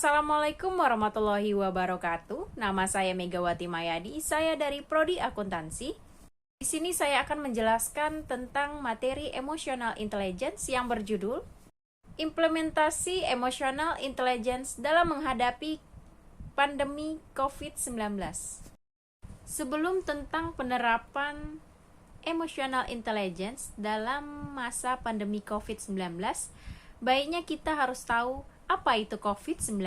Assalamualaikum warahmatullahi wabarakatuh. Nama saya Megawati Mayadi. Saya dari Prodi Akuntansi. Di sini saya akan menjelaskan tentang materi Emotional Intelligence yang berjudul Implementasi Emotional Intelligence dalam menghadapi pandemi COVID-19. Sebelum tentang penerapan Emotional Intelligence dalam masa pandemi COVID-19, baiknya kita harus tahu apa itu COVID-19.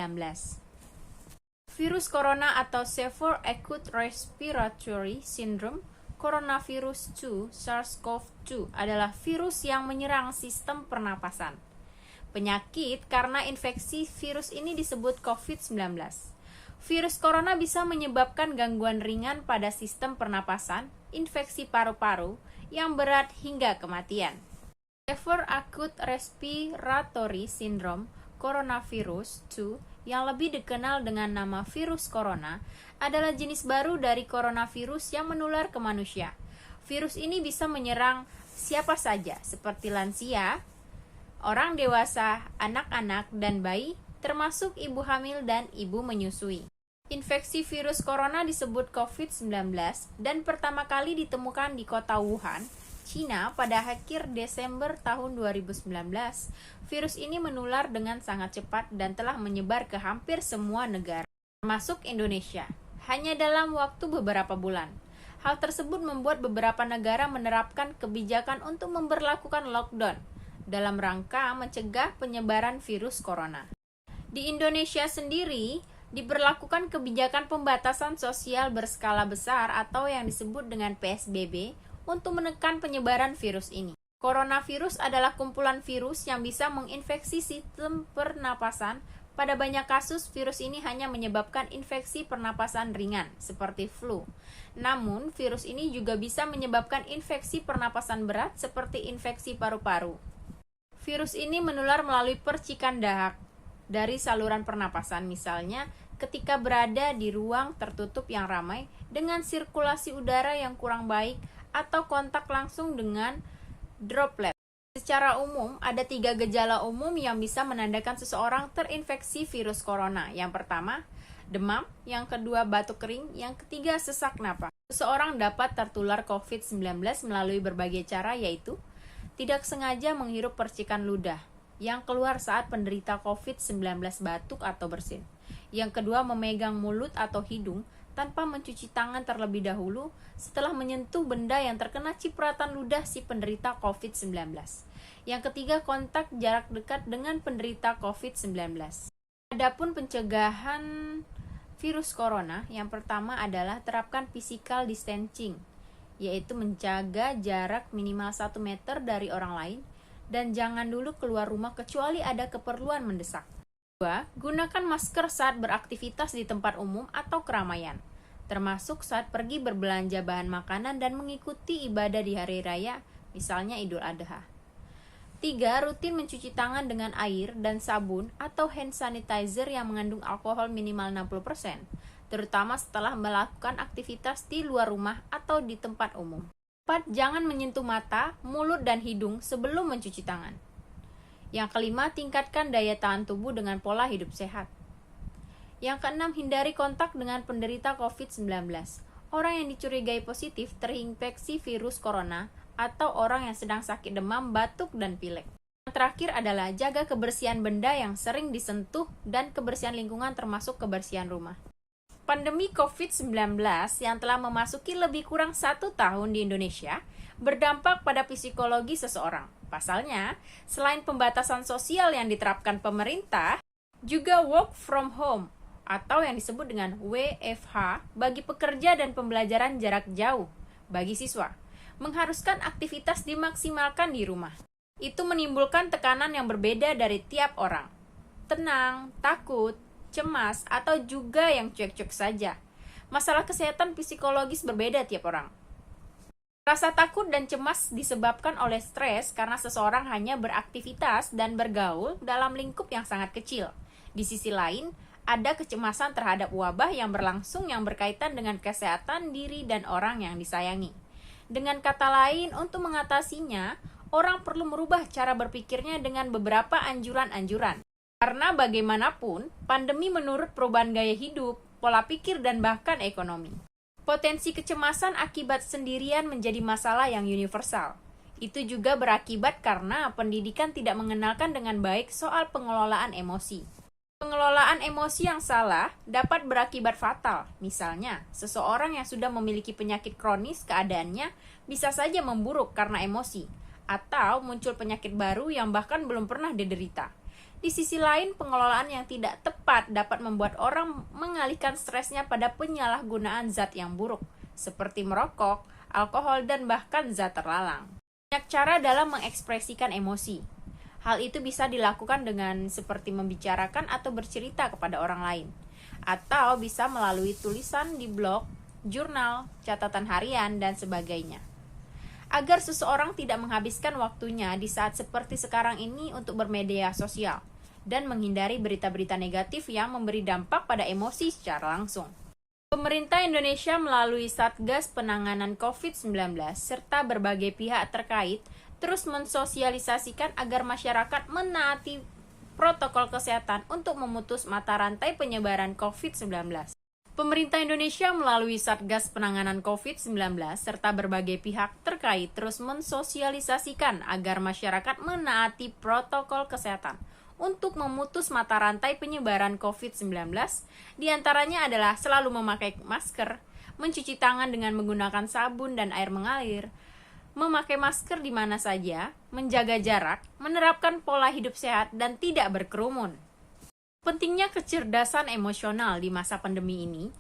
Virus corona atau Severe Acute Respiratory Syndrome Coronavirus 2 SARS-CoV-2 adalah virus yang menyerang sistem pernapasan. Penyakit karena infeksi virus ini disebut COVID-19. Virus corona bisa menyebabkan gangguan ringan pada sistem pernapasan, infeksi paru-paru yang berat hingga kematian. Severe Acute Respiratory Syndrome Coronavirus 2 yang lebih dikenal dengan nama virus corona adalah jenis baru dari coronavirus yang menular ke manusia. Virus ini bisa menyerang siapa saja seperti lansia, orang dewasa, anak-anak, dan bayi, termasuk ibu hamil dan ibu menyusui. Infeksi virus corona disebut COVID-19 dan pertama kali ditemukan di kota Wuhan, Cina pada akhir Desember tahun 2019. Virus ini menular dengan sangat cepat dan telah menyebar ke hampir semua negara, termasuk Indonesia, hanya dalam waktu beberapa bulan. Hal tersebut membuat beberapa negara menerapkan kebijakan untuk memberlakukan lockdown dalam rangka mencegah penyebaran virus corona. Di Indonesia sendiri, diberlakukan kebijakan pembatasan sosial berskala besar atau yang disebut dengan PSBB untuk menekan penyebaran virus ini. Coronavirus adalah kumpulan virus yang bisa menginfeksi sistem pernapasan. Pada banyak kasus, virus ini hanya menyebabkan infeksi pernapasan ringan, seperti flu. Namun, virus ini juga bisa menyebabkan infeksi pernapasan berat, seperti infeksi paru-paru. Virus ini menular melalui percikan dahak dari saluran pernapasan, misalnya ketika berada di ruang tertutup yang ramai dengan sirkulasi udara yang kurang baik atau kontak langsung dengan droplet. Secara umum, ada 3 gejala umum yang bisa menandakan seseorang terinfeksi virus corona. Yang pertama, demam, yang kedua, batuk kering, yang ketiga, sesak napas. Seseorang dapat tertular COVID-19 melalui berbagai cara, yaitu tidak sengaja menghirup percikan ludah yang keluar saat penderita COVID-19 batuk atau bersin. Yang kedua, memegang mulut atau hidung tanpa mencuci tangan terlebih dahulu setelah menyentuh benda yang terkena cipratan ludah si penderita COVID-19. Yang ketiga, kontak jarak dekat dengan penderita COVID-19. Adapun pencegahan virus corona, yang pertama adalah terapkan physical distancing, yaitu menjaga jarak minimal 1 meter dari orang lain dan jangan dulu keluar rumah kecuali ada keperluan mendesak. 2. Gunakan masker saat beraktivitas di tempat umum atau keramaian, termasuk saat pergi berbelanja bahan makanan dan mengikuti ibadah di hari raya, misalnya Idul Adha. 3. Rutin mencuci tangan dengan air dan sabun atau hand sanitizer yang mengandung alkohol minimal 60%, terutama setelah melakukan aktivitas di luar rumah atau di tempat umum. 4. Jangan menyentuh mata, mulut, dan hidung sebelum mencuci tangan. Yang kelima, tingkatkan daya tahan tubuh dengan pola hidup sehat. Yang keenam, hindari kontak dengan penderita COVID-19, orang yang dicurigai positif terinfeksi virus corona, atau orang yang sedang sakit demam, batuk, dan pilek. Yang terakhir adalah jaga kebersihan benda yang sering disentuh dan kebersihan lingkungan termasuk kebersihan rumah. Pandemi COVID-19 yang telah memasuki lebih kurang 1 tahun di Indonesia berdampak pada psikologi seseorang. Pasalnya, selain pembatasan sosial yang diterapkan pemerintah, juga work from home atau yang disebut dengan WFH bagi pekerja dan pembelajaran jarak jauh bagi siswa, mengharuskan aktivitas dimaksimalkan di rumah. Itu menimbulkan tekanan yang berbeda dari tiap orang. Tenang, takut, cemas, atau juga yang cuek-cuek saja. Masalah kesehatan psikologis berbeda tiap orang. Rasa takut dan cemas disebabkan oleh stres karena seseorang hanya beraktivitas dan bergaul dalam lingkup yang sangat kecil. Di sisi lain, ada kecemasan terhadap wabah yang berlangsung yang berkaitan dengan kesehatan diri dan orang yang disayangi. Dengan kata lain, untuk mengatasinya, orang perlu merubah cara berpikirnya dengan beberapa anjuran-anjuran. Karena bagaimanapun, pandemi menurut perubahan gaya hidup, pola pikir, dan bahkan ekonomi. Potensi kecemasan akibat sendirian menjadi masalah yang universal. Itu juga berakibat karena pendidikan tidak mengenalkan dengan baik soal pengelolaan emosi. Pengelolaan emosi yang salah dapat berakibat fatal. Misalnya, seseorang yang sudah memiliki penyakit kronis keadaannya bisa saja memburuk karena emosi, atau muncul penyakit baru yang bahkan belum pernah diderita. Di sisi lain, pengelolaan yang tidak tepat dapat membuat orang mengalihkan stresnya pada penyalahgunaan zat yang buruk, seperti merokok, alkohol, dan bahkan zat terlarang. Banyak cara dalam mengekspresikan emosi. Hal itu bisa dilakukan dengan seperti membicarakan atau bercerita kepada orang lain, atau bisa melalui tulisan di blog, jurnal, catatan harian, dan sebagainya. Agar seseorang tidak menghabiskan waktunya di saat seperti sekarang ini untuk bermedia sosial, dan menghindari berita-berita negatif yang memberi dampak pada emosi secara langsung. Pemerintah Indonesia melalui Satgas Penanganan COVID-19 serta berbagai pihak terkait terus mensosialisasikan agar masyarakat menaati protokol kesehatan untuk memutus mata rantai penyebaran COVID-19. Pemerintah Indonesia melalui Satgas Penanganan COVID-19 serta berbagai pihak terkait terus mensosialisasikan agar masyarakat menaati protokol kesehatan untuk memutus mata rantai penyebaran COVID-19, diantaranya adalah selalu memakai masker, mencuci tangan dengan menggunakan sabun dan air mengalir, memakai masker di mana saja, menjaga jarak, menerapkan pola hidup sehat, dan tidak berkerumun. Pentingnya kecerdasan emosional di masa pandemi ini,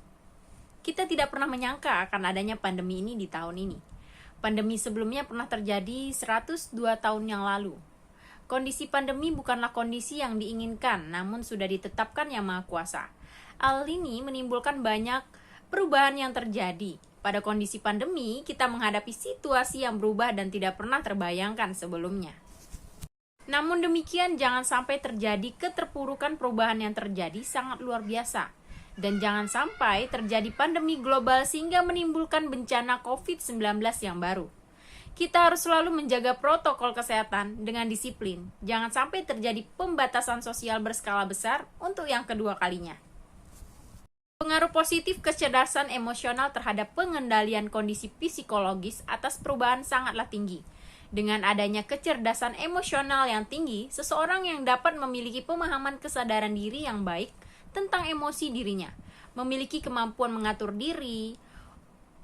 kita tidak pernah menyangka akan adanya pandemi ini di tahun ini. Pandemi sebelumnya pernah terjadi 102 tahun yang lalu. Kondisi pandemi bukanlah kondisi yang diinginkan, namun sudah ditetapkan Yang Maha Kuasa. Hal ini menimbulkan banyak perubahan yang terjadi. Pada kondisi pandemi, kita menghadapi situasi yang berubah dan tidak pernah terbayangkan sebelumnya. Namun demikian, jangan sampai terjadi keterpurukan perubahan yang terjadi sangat luar biasa. Dan jangan sampai terjadi pandemi global sehingga menimbulkan bencana COVID-19 yang baru. Kita harus selalu menjaga protokol kesehatan dengan disiplin. Jangan sampai terjadi pembatasan sosial berskala besar untuk yang kedua kalinya. Pengaruh positif kecerdasan emosional terhadap pengendalian kondisi psikologis atas perubahan sangatlah tinggi. Dengan adanya kecerdasan emosional yang tinggi, seseorang yang dapat memiliki pemahaman kesadaran diri yang baik tentang emosi dirinya, memiliki kemampuan mengatur diri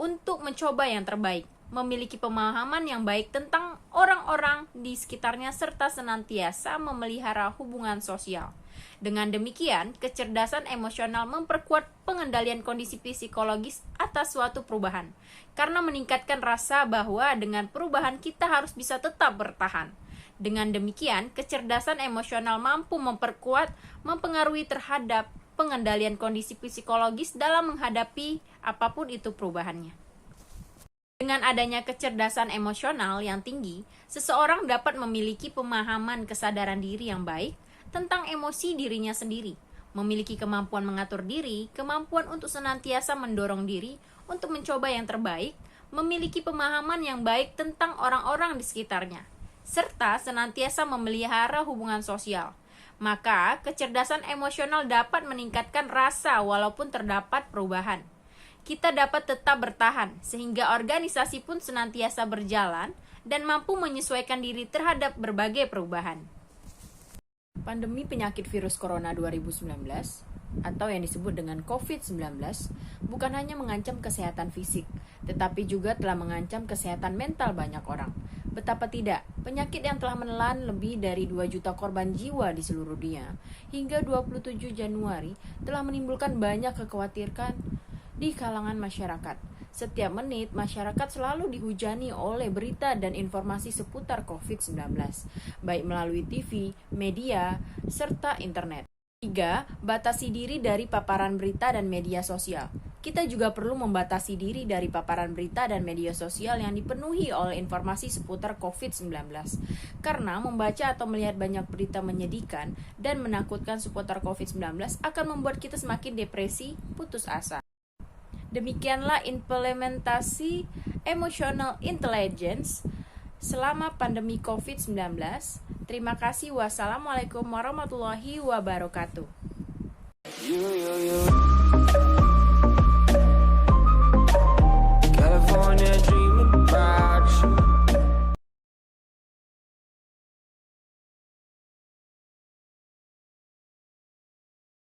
untuk mencoba yang terbaik, memiliki pemahaman yang baik tentang orang-orang di sekitarnya, serta senantiasa memelihara hubungan sosial. Dengan demikian, kecerdasan emosional memperkuat pengendalian kondisi psikologis atas suatu perubahan, karena meningkatkan rasa bahwa dengan perubahan kita harus bisa tetap bertahan. Dengan demikian, kecerdasan emosional mampu mempengaruhi terhadap pengendalian kondisi psikologis dalam menghadapi apapun itu perubahannya. Dengan adanya kecerdasan emosional yang tinggi, seseorang dapat memiliki pemahaman kesadaran diri yang baik tentang emosi dirinya sendiri, memiliki kemampuan mengatur diri, kemampuan untuk senantiasa mendorong diri untuk mencoba yang terbaik, memiliki pemahaman yang baik tentang orang-orang di sekitarnya, serta senantiasa memelihara hubungan sosial. Maka, kecerdasan emosional dapat meningkatkan rasa walaupun terdapat perubahan. Kita dapat tetap bertahan, sehingga organisasi pun senantiasa berjalan dan mampu menyesuaikan diri terhadap berbagai perubahan. Pandemi penyakit virus corona 2019 atau yang disebut dengan COVID-19 bukan hanya mengancam kesehatan fisik, tetapi juga telah mengancam kesehatan mental banyak orang. Betapa tidak, penyakit yang telah menelan lebih dari 2 juta korban jiwa di seluruh dunia hingga 27 Januari telah menimbulkan banyak kekhawatiran di kalangan masyarakat. Setiap menit, masyarakat selalu dihujani oleh berita dan informasi seputar COVID-19, baik melalui TV, media, serta internet. 3. Batasi diri dari paparan berita dan media sosial. Kita juga perlu membatasi diri dari paparan berita dan media sosial yang dipenuhi oleh informasi seputar COVID-19. Karena membaca atau melihat banyak berita menyedihkan dan menakutkan seputar COVID-19 akan membuat kita semakin depresi, putus asa. Demikianlah implementasi emotional intelligence selama pandemi COVID-19. Terima kasih. Wassalamualaikum warahmatullahi wabarakatuh.